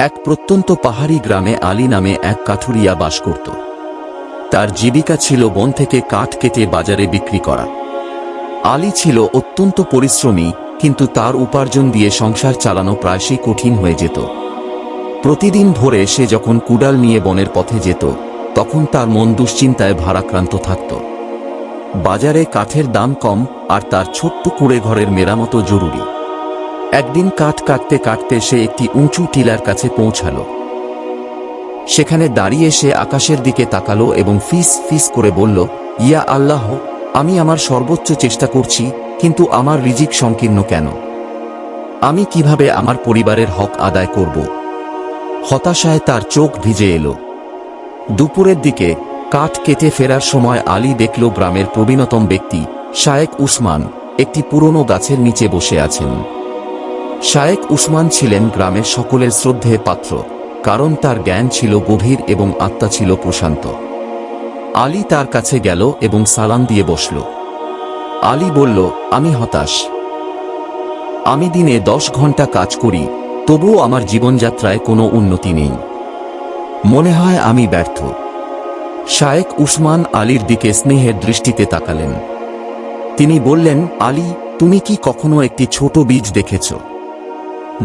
এক প্রত্যন্ত পাহাড়ি গ্রামে আলী নামে এক কাঠুরিয়া বাস করত। তার জীবিকা ছিল বন থেকে কাঠ কেটে বাজারে বিক্রি করা। আলী ছিল অত্যন্ত পরিশ্রমী, কিন্তু তার উপার্জন দিয়ে সংসার চালানো প্রায়শই কঠিন হয়ে যেত। প্রতিদিন ভোরে সে যখন কুড়াল নিয়ে বনের পথে যেত, তখন তার মন দুশ্চিন্তায় ভারাক্রান্ত থাকত। বাজারে কাঠের দাম কম, আর তার ছোট্ট কুঁড়ে ঘরের মেরামতো জরুরি। একদিন কাঠ কাটতে কাটতে সে একটি উঁচু টিলার কাছে পৌঁছাল। সেখানে দাঁড়িয়ে সে আকাশের দিকে তাকালো এবং ফিস ফিস করে বলল, ইয়া আল্লাহ, আমি আমার সর্বোচ্চ চেষ্টা করছি, কিন্তু আমার রিজিক সংকীর্ণ কেন? আমি কিভাবে আমার পরিবারের হক আদায় করব? হতাশায় তার চোখ ভিজে এলো। দুপুরের দিকে কাঠ কেটে ফেরার সময় আলী দেখল গ্রামের প্রবীণতম ব্যক্তি শায়েখ উসমান একটি পুরনো গাছের নিচে বসে আছেন। শায়েখ উসমান ছিলেন গ্রামের সকলের শ্রদ্ধেয় পাত্র, কারণ তার জ্ঞান ছিল গভীর এবং আত্মা ছিল প্রশান্ত। আলী তার কাছে গেল এবং সালাম দিয়ে বসল। আলী বলল, আমি হতাশ। আমি দিনে 10 ঘন্টা কাজ করি, তবুও আমার জীবনযাত্রায় কোনো উন্নতি নেই। মনে হয় আমি ব্যর্থ। শায়েখ উসমান আলীর দিকে স্নেহের দৃষ্টিতে তাকালেন। তিনি বললেন, আলী, তুমি কি কখনো একটি ছোট বীজ দেখেছ?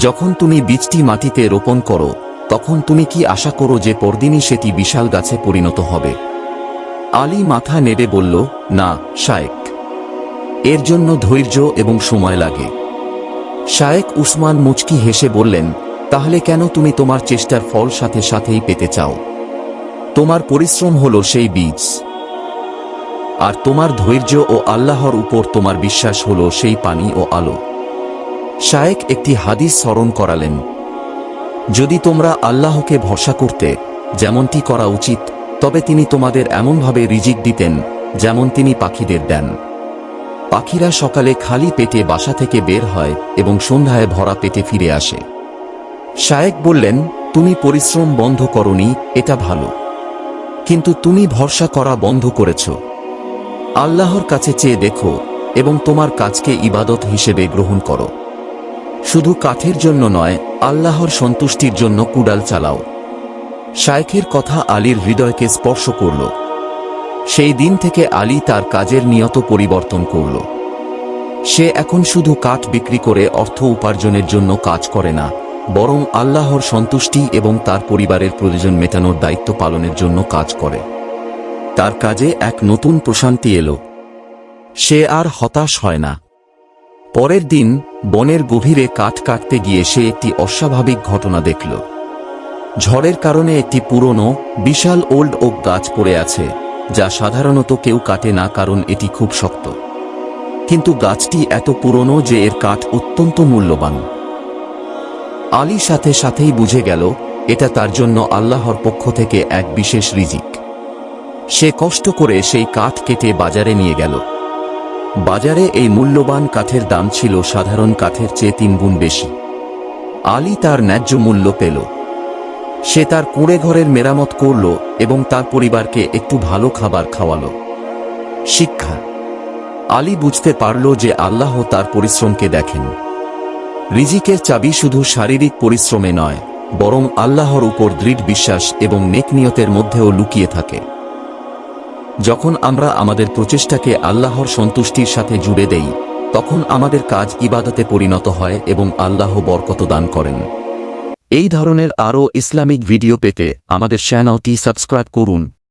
যখন তুমি বীজটি মাটিতে রোপণ করো, তখন তুমি কি আশা করো যে পরদিনই সেটি বিশাল গাছে পরিণত হবে? আলী মাথা নেড়ে বলল, না শায়েখ, এর জন্য ধৈর্য এবং সময় লাগে। শায়েখ উসমান মুচকি হেসে বললেন, তাহলে কেন তুমি তোমার চেষ্টার ফল সাথে সাথেই পেতে চাও? তোমার পরিশ্রম হলো সেই বীজ, আর তোমার ধৈর্য ও আল্লাহর উপর তোমার বিশ্বাস হলো সেই পানি ও আলো। শায়েখ একটি হাদিস স্মরণ করালেন, যদি তোমরা আল্লাহকে ভরসা করতে, যেমনটি করা উচিত, তবে তিনি তোমাদের এমনভাবে রিজিক দিতেন যেমন তিনি পাখিদের দেন। পাখিরা সকালে খালি পেটে বাসা থেকে বের হয় এবং সন্ধ্যায় ভরা পেটে ফিরে আসে। শায়েখ বললেন, তুমি পরিশ্রম বন্ধ করনি, এটা ভালো, কিন্তু তুমি ভরসা করা বন্ধ করেছ। আল্লাহর কাছে চেয়ে দেখো এবং তোমার কাজকে ইবাদত হিসেবে গ্রহণ করো। শুধু কাঠের জন্য নয়, আল্লাহর সন্তুষ্টির জন্য কুড়াল চালাও। শায়েখের কথা আলীর হৃদয়কে স্পর্শ করল। সেই দিন থেকে আলী তার কাজের নিয়ত পরিবর্তন করল। সে এখন শুধু কাঠ বিক্রি করে অর্থ উপার্জনের জন্য কাজ করে না, বরং আল্লাহর সন্তুষ্টি এবং তার পরিবারের প্রয়োজন মেটানোর দায়িত্ব পালনের জন্য কাজ করে। তার কাজে এক নতুন প্রশান্তি এলো। সে আর হতাশ হয় না। পরের দিন বনের গভীরে কাঠ কাটতে গিয়ে সে একটি অস্বাভাবিক ঘটনা দেখল। ঝড়ের কারণে একটি পুরনো বিশাল ওল্ড ওক গাছ পড়ে আছে, যা সাধারণত কেউ কাটে না কারণ এটি খুব শক্ত। কিন্তু গাছটি এত পুরনো যে এর কাঠ অত্যন্ত মূল্যবান। আলী সাথে সাথেই বুঝে গেল এটা তার জন্য আল্লাহর পক্ষ থেকে এক বিশেষ রিজিক। সে কষ্ট করে সেই কাঠ কেটে বাজারে নিয়ে গেল। বাজারে এই মূল্যবান কাঠের দাম ছিল সাধারণ কাঠের চেয়ে 3 গুণ বেশি। আলী তার ন্যায্য মূল্য পেল। সে তার কুঁড়ে ঘরের মেরামত করল এবং তার পরিবারকে একটু ভালো খাবার খাওয়ালো। শিক্ষা: আলী বুঝতে পারল যে আল্লাহ তার পরিশ্রমকে দেখেন। রিজিকের চাবি শুধু শারীরিক পরিশ্রমে নয়, বরং আল্লাহর উপর দৃঢ় বিশ্বাস এবং নেক নিয়তের মধ্যেও লুকিয়ে থাকে। যখন আমরা আমাদের প্রচেষ্টাকে আল্লাহর সন্তুষ্টির সাথে জুড়ে দেই, তখন আমাদের কাজ ইবাদতে পরিণত হয় এবং আল্লাহ বরকত দান করেন। এই ধরনের আরও ইসলামিক ভিডিও পেতে আমাদের চ্যানেলটি সাবস্ক্রাইব করুন।